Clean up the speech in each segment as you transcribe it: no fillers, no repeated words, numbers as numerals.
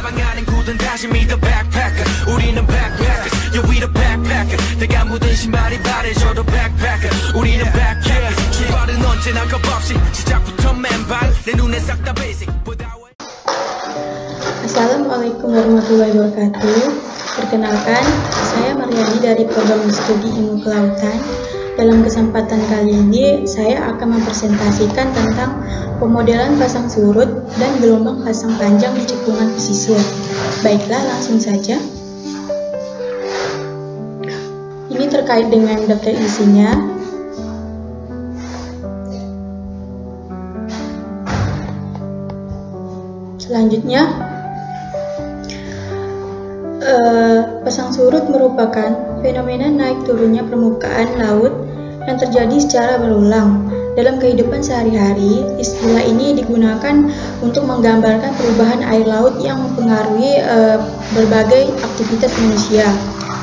사방하는 굳은 다짐이 the backpacker 우리는 backpackers yeah we the backpacker 내가 묻은 신발이 바래져도 backpacker 우리는 backpackers 출발은 언제나 겁없이 시작부터 맨발 내 눈에 싹 다 basic. Assalamualaikum warahmatullahi wabarakatuh. Perkenalkan, saya Mariani dari program studi ilmu kelautan. Dalam kesempatan kali ini, saya akan mempresentasikan tentang pemodelan pasang surut dan gelombang pasang panjang di cekungan pesisir. Baiklah, langsung saja. Ini terkait dengan daftar isinya. Selanjutnya, pasang surut merupakan fenomena naik turunnya permukaan laut yang terjadi secara berulang. Dalam kehidupan sehari-hari, istilah ini digunakan untuk menggambarkan perubahan air laut yang mempengaruhi berbagai aktivitas manusia,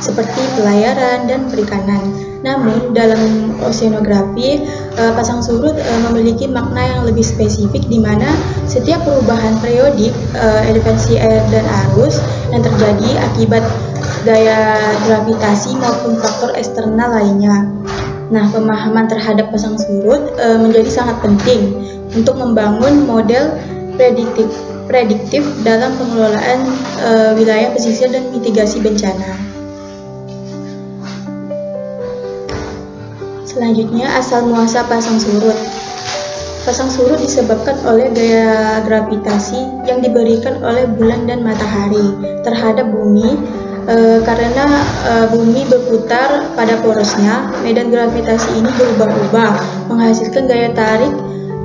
seperti pelayaran dan perikanan. Namun, dalam oceanografi, pasang surut memiliki makna yang lebih spesifik, di mana setiap perubahan periodik elevasi air dan arus yang terjadi akibat gaya gravitasi maupun faktor eksternal lainnya. Nah, pemahaman terhadap pasang surut menjadi sangat penting untuk membangun model prediktif dalam pengelolaan wilayah pesisir dan mitigasi bencana. Selanjutnya, asal muasal pasang surut. Pasang surut disebabkan oleh gaya gravitasi yang diberikan oleh bulan dan matahari terhadap bumi. Karena bumi berputar pada porosnya, medan gravitasi ini berubah-ubah, menghasilkan gaya tarik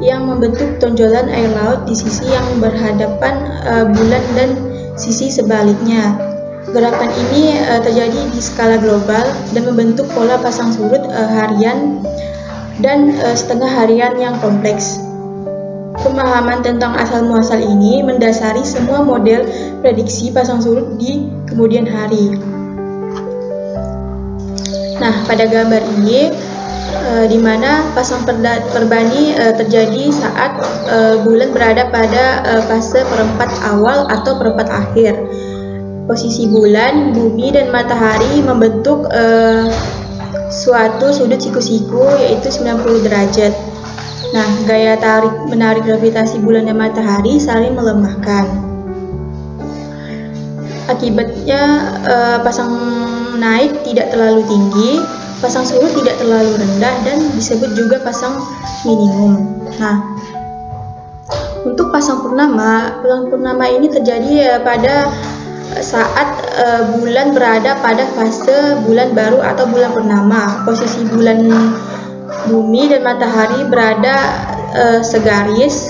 yang membentuk tonjolan air laut di sisi yang berhadapan bulan dan sisi sebaliknya. Gerakan ini terjadi di skala global dan membentuk pola pasang surut harian dan setengah harian yang kompleks. Pemahaman tentang asal-muasal ini mendasari semua model prediksi pasang surut di kemudian hari. Nah, pada gambar ini, di mana pasang perbani terjadi saat bulan berada pada fase perempat awal atau perempat akhir. Posisi bulan, bumi, dan matahari membentuk suatu sudut siku-siku, yaitu 90 derajat. Nah, gaya tarik-menarik gravitasi bulan dan matahari saling melemahkan. Akibatnya, pasang naik tidak terlalu tinggi, pasang surut tidak terlalu rendah, dan disebut juga pasang minimum. Nah, untuk pasang purnama ini terjadi pada saat bulan berada pada fase bulan baru atau bulan purnama. Posisi bulan, bumi, dan matahari berada segaris,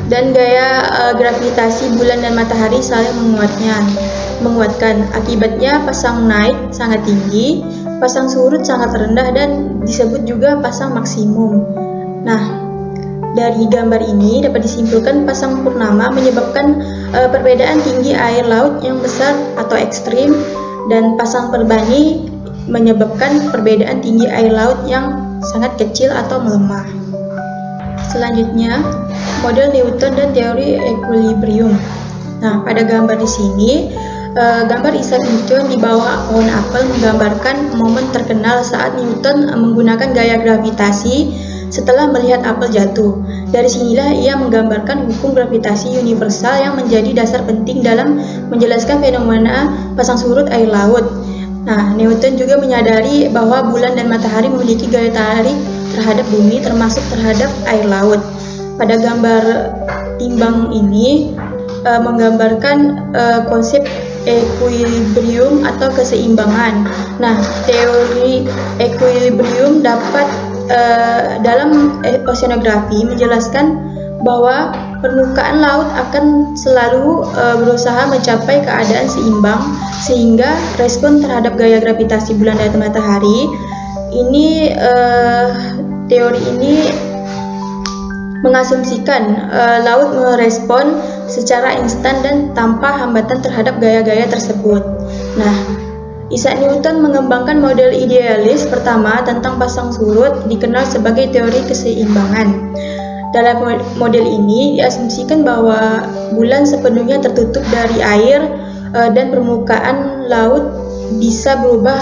dan gaya gravitasi bulan dan matahari saling menguatkan. Akibatnya, pasang naik sangat tinggi, pasang surut sangat rendah, dan disebut juga pasang maksimum. Nah, dari gambar ini dapat disimpulkan pasang purnama menyebabkan perbedaan tinggi air laut yang besar atau ekstrim, dan pasang perbani menyebabkan perbedaan tinggi air laut yang sangat kecil atau melemah. Selanjutnya, model Newton dan teori equilibrium. Nah, pada gambar di sini, gambar Isaac Newton di bawah pohon apel menggambarkan momen terkenal saat Newton menggunakan gaya gravitasi setelah melihat apel jatuh. Dari sinilah ia menggambarkan hukum gravitasi universal yang menjadi dasar penting dalam menjelaskan fenomena pasang surut air laut. Nah, Newton juga menyadari bahwa bulan dan matahari memiliki gaya tarik terhadap bumi, termasuk terhadap air laut. Pada gambar timbang ini menggambarkan konsep equilibrium atau keseimbangan. Nah, teori equilibrium dapat dalam oceanografi menjelaskan bahwa permukaan laut akan selalu berusaha mencapai keadaan seimbang, sehingga respon terhadap gaya gravitasi bulan dan matahari ini, teori ini mengasumsikan laut merespon secara instan dan tanpa hambatan terhadap gaya-gaya tersebut. Nah, Isaac Newton mengembangkan model idealis pertama tentang pasang surut, dikenal sebagai teori keseimbangan. Dalam model ini diasumsikan bahwa bulan sepenuhnya tertutup dari air dan permukaan laut bisa berubah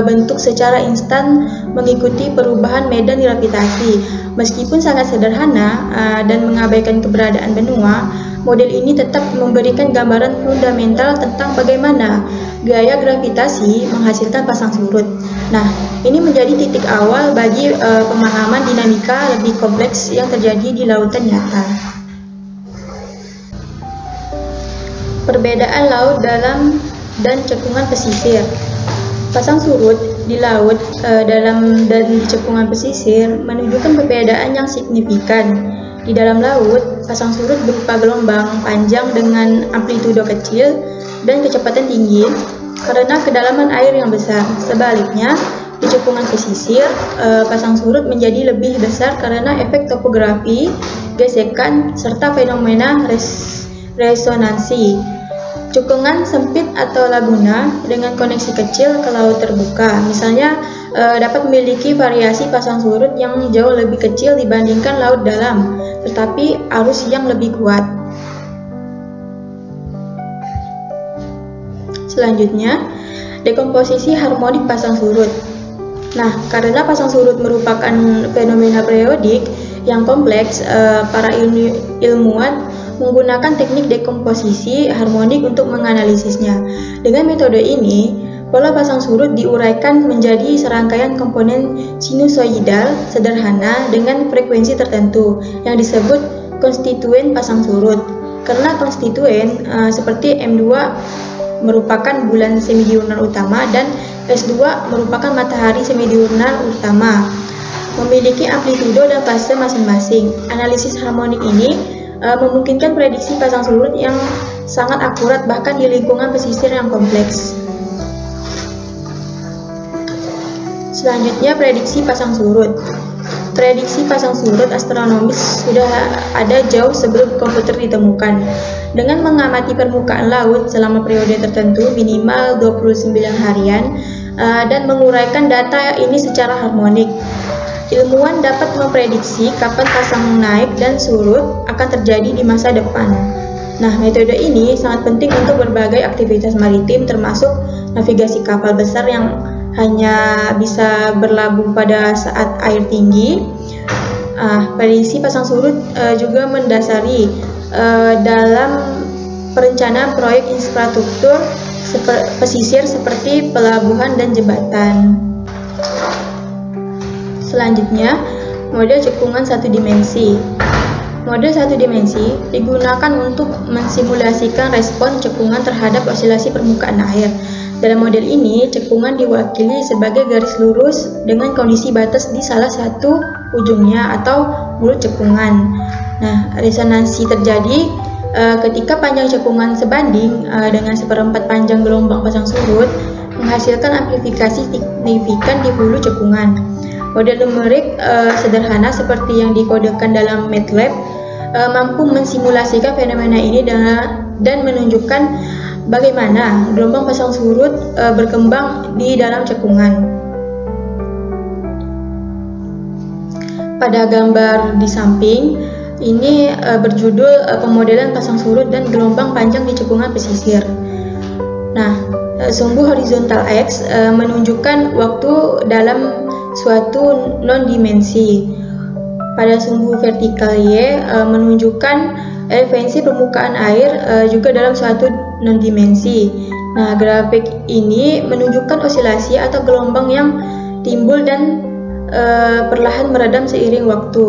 bentuk secara instan mengikuti perubahan medan gravitasi. Meskipun sangat sederhana dan mengabaikan keberadaan benua, model ini tetap memberikan gambaran fundamental tentang bagaimana gaya gravitasi menghasilkan pasang surut. Nah, ini menjadi titik awal bagi pemahaman dinamika lebih kompleks yang terjadi di lautan nyata. Perbedaan laut dalam dan cekungan pesisir. Pasang surut di laut dalam dan di cekungan pesisir menunjukkan perbedaan yang signifikan. Di dalam laut, pasang surut berupa gelombang panjang dengan amplitudo kecil dan kecepatan tinggi karena kedalaman air yang besar. Sebaliknya, di cekungan pesisir, pasang surut menjadi lebih besar karena efek topografi, gesekan, serta fenomena resonansi. Cekungan sempit atau laguna dengan koneksi kecil ke laut terbuka, misalnya, dapat memiliki variasi pasang surut yang jauh lebih kecil dibandingkan laut dalam, tetapi arus yang lebih kuat. Selanjutnya, dekomposisi harmonik pasang surut. Nah, karena pasang surut merupakan fenomena periodik yang kompleks, para ilmuwan menggunakan teknik dekomposisi harmonik untuk menganalisisnya. Dengan metode ini, pola pasang surut diuraikan menjadi serangkaian komponen sinusoidal sederhana dengan frekuensi tertentu yang disebut konstituen pasang surut. Karena konstituen seperti M2 merupakan bulan semidiurnal utama dan S2 merupakan matahari semidiurnal utama, memiliki amplitudo dan fase masing-masing. Analisis harmonik ini memungkinkan prediksi pasang surut yang sangat akurat bahkan di lingkungan pesisir yang kompleks. Selanjutnya, prediksi pasang surut. Prediksi pasang surut astronomis sudah ada jauh sebelum komputer ditemukan. Dengan mengamati permukaan laut selama periode tertentu minimal 29 harian dan menguraikan data ini secara harmonik, ilmuwan dapat memprediksi kapan pasang naik dan surut akan terjadi di masa depan. Nah, metode ini sangat penting untuk berbagai aktivitas maritim termasuk navigasi kapal besar yang hanya bisa berlabuh pada saat air tinggi. Prediksi pasang surut juga mendasari dalam perencanaan proyek infrastruktur pesisir seperti pelabuhan dan jembatan. Selanjutnya, model cekungan satu dimensi. Model satu dimensi digunakan untuk mensimulasikan respon cekungan terhadap osilasi permukaan air. Dalam model ini, cekungan diwakili sebagai garis lurus dengan kondisi batas di salah satu ujungnya atau mulut cekungan. Nah, resonansi terjadi ketika panjang cekungan sebanding dengan seperempat panjang gelombang pasang surut, menghasilkan amplifikasi signifikan di hulu cekungan. Model numerik sederhana seperti yang dikodekan dalam MATLAB mampu mensimulasikan fenomena ini dan menunjukkan bagaimana gelombang pasang surut berkembang di dalam cekungan. Pada gambar di samping ini berjudul pemodelan pasang surut dan gelombang panjang di cekungan pesisir. Nah, sumbu horizontal X menunjukkan waktu dalam suatu non-dimensi. Pada sumbu vertikal Y menunjukkan elevasi permukaan air juga dalam suatu non-dimensi. Nah, grafik ini menunjukkan osilasi atau gelombang yang timbul dan perlahan meredam seiring waktu.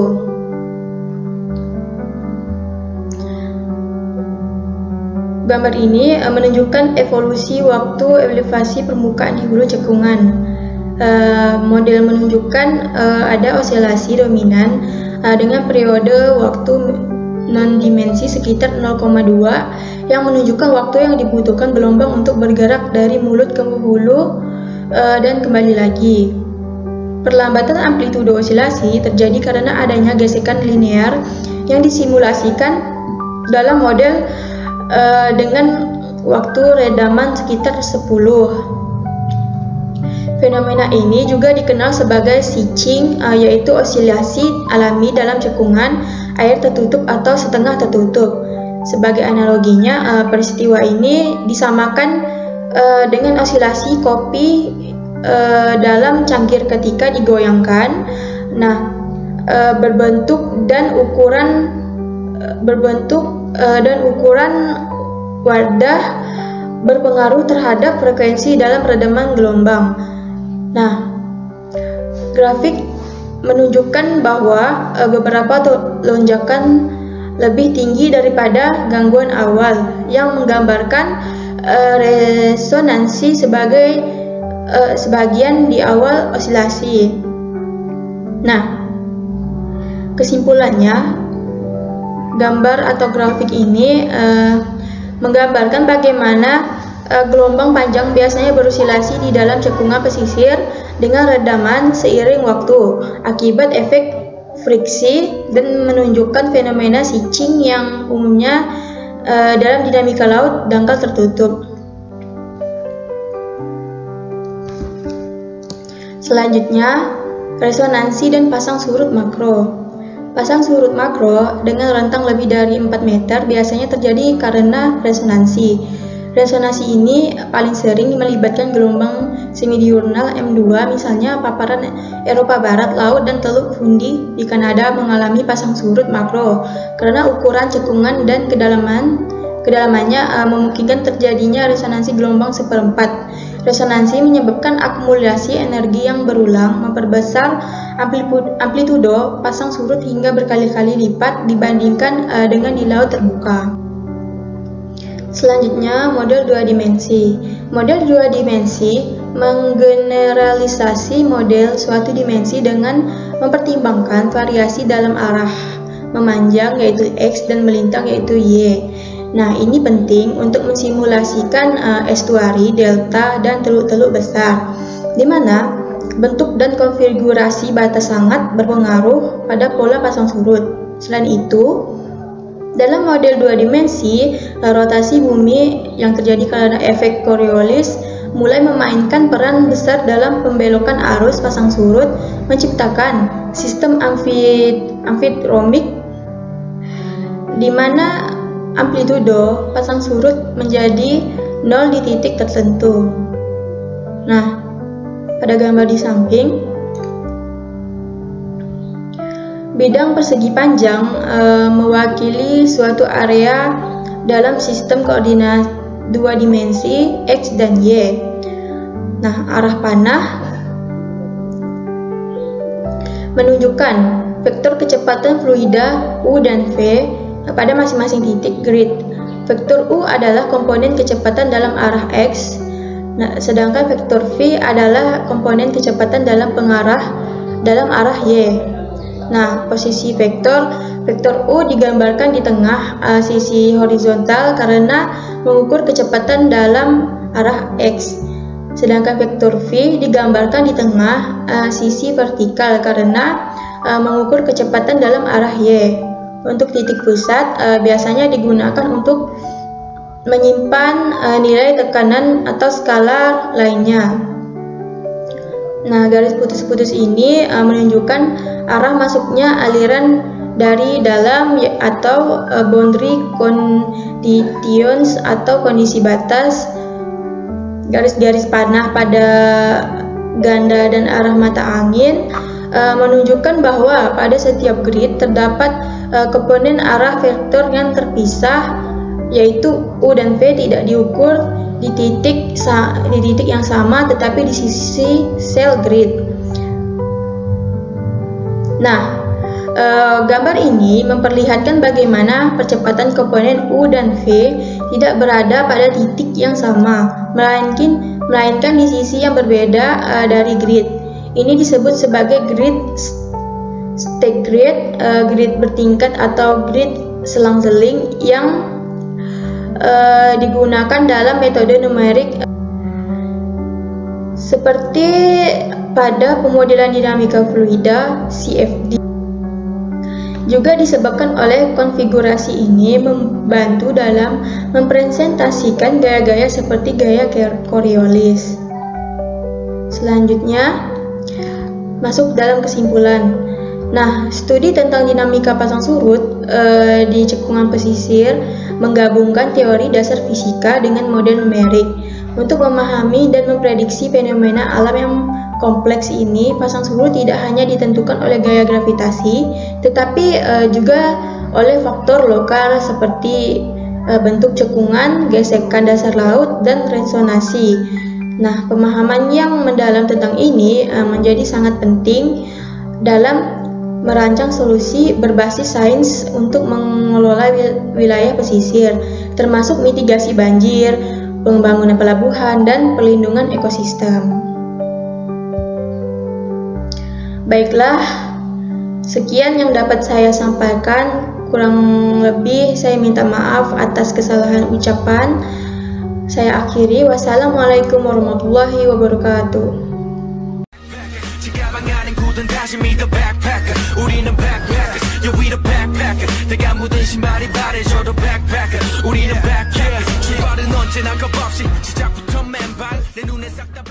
Gambar ini menunjukkan evolusi waktu elevasi permukaan di hulu cekungan. Model menunjukkan ada osilasi dominan dengan periode waktu non-dimensi sekitar 0,2 yang menunjukkan waktu yang dibutuhkan gelombang untuk bergerak dari mulut ke hulu dan kembali lagi. Perlambatan amplitudo osilasi terjadi karena adanya gesekan linear yang disimulasikan dalam model dengan waktu redaman sekitar 10. Fenomena ini juga dikenal sebagai switching, yaitu osilasi alami dalam cekungan air tertutup atau setengah tertutup. Sebagai analoginya, peristiwa ini disamakan dengan osilasi kopi dalam cangkir ketika digoyangkan. Nah, berbentuk dan ukuran wadah berpengaruh terhadap frekuensi dalam redaman gelombang. Nah, grafik menunjukkan bahwa beberapa lonjakan lebih tinggi daripada gangguan awal yang menggambarkan resonansi sebagai sebagian di awal osilasi. Nah, kesimpulannya, gambar atau grafik ini menggambarkan bagaimana gelombang panjang biasanya berosilasi di dalam cekungan pesisir dengan redaman seiring waktu akibat efek friksi, dan menunjukkan fenomena switching yang umumnya dalam dinamika laut dangkal tertutup. Selanjutnya, resonansi dan pasang surut makro. Pasang surut makro dengan rentang lebih dari 4 meter biasanya terjadi karena resonansi. Resonansi ini paling sering melibatkan gelombang semidiurnal M2, misalnya paparan Eropa Barat, Laut, dan Teluk Fundy di Kanada mengalami pasang surut makro karena ukuran cekungan dan kedalamannya memungkinkan terjadinya resonansi gelombang seperempat. Resonansi menyebabkan akumulasi energi yang berulang, memperbesar amplitudo pasang surut hingga berkali-kali lipat dibandingkan dengan di laut terbuka. Selanjutnya, model 2 dimensi. Model 2 dimensi menggeneralisasi model suatu dimensi dengan mempertimbangkan variasi dalam arah memanjang yaitu X dan melintang yaitu Y. Nah, ini penting untuk mensimulasikan estuari, delta, dan teluk-teluk besar, di mana bentuk dan konfigurasi batas sangat berpengaruh pada pola pasang surut. Selain itu, dalam model 2 dimensi, rotasi bumi yang terjadi karena efek Coriolis mulai memainkan peran besar dalam pembelokan arus pasang surut, menciptakan sistem amfidromik di mana amplitudo pasang surut menjadi 0 di titik tertentu. Nah, pada gambar di samping, bidang persegi panjang mewakili suatu area dalam sistem koordinat 2 dimensi X dan Y. Nah, arah panah menunjukkan vektor kecepatan fluida U dan V pada masing-masing titik grid. Vektor U adalah komponen kecepatan dalam arah X, sedangkan vektor V adalah komponen kecepatan dalam arah Y. Nah, posisi vektor U digambarkan di tengah sisi horizontal karena mengukur kecepatan dalam arah X. Sedangkan vektor V digambarkan di tengah sisi vertikal karena mengukur kecepatan dalam arah Y. Untuk titik pusat biasanya digunakan untuk menyimpan nilai tekanan atau skala lainnya. Nah, garis putus-putus ini menunjukkan arah masuknya aliran dari dalam atau boundary conditions atau kondisi batas. Garis-garis panah pada ganda dan arah mata angin menunjukkan bahwa pada setiap grid terdapat komponen arah vektor yang terpisah, yaitu U dan V tidak diukur di titik yang sama tetapi di sisi sel grid. Nah, gambar ini memperlihatkan bagaimana percepatan komponen U dan V tidak berada pada titik yang sama, melainkan di sisi yang berbeda dari grid. Ini disebut sebagai grid stack grid, grid bertingkat atau grid selang-seling yang digunakan dalam metode numerik seperti pada pemodelan dinamika fluida CFD. Juga disebabkan oleh konfigurasi ini membantu dalam mempresentasikan gaya-gaya seperti gaya Coriolis. Selanjutnya, masuk dalam kesimpulan. Nah, studi tentang dinamika pasang surut di cekungan pesisir menggabungkan teori dasar fisika dengan model numerik. Untuk memahami dan memprediksi fenomena alam yang kompleks ini, pasang surut tidak hanya ditentukan oleh gaya gravitasi, tetapi juga oleh faktor lokal seperti bentuk cekungan, gesekan dasar laut, dan resonansi. Nah, pemahaman yang mendalam tentang ini menjadi sangat penting dalam merancang solusi berbasis sains untuk mengelola wilayah pesisir, termasuk mitigasi banjir, pembangunan pelabuhan, dan perlindungan ekosistem. Baiklah, sekian yang dapat saya sampaikan. Kurang lebih saya minta maaf atas kesalahan ucapan. Saya akhiri. Wassalamualaikum warahmatullahi wabarakatuh. 다시 meet the backpacker 우리는 backpackers yeah we the backpacker 내가 묻은 신발이 바래져도 backpacker 우리는 backpackers 출발은 언제나 겁없이 시작부터 맨발 내 눈에 싹 다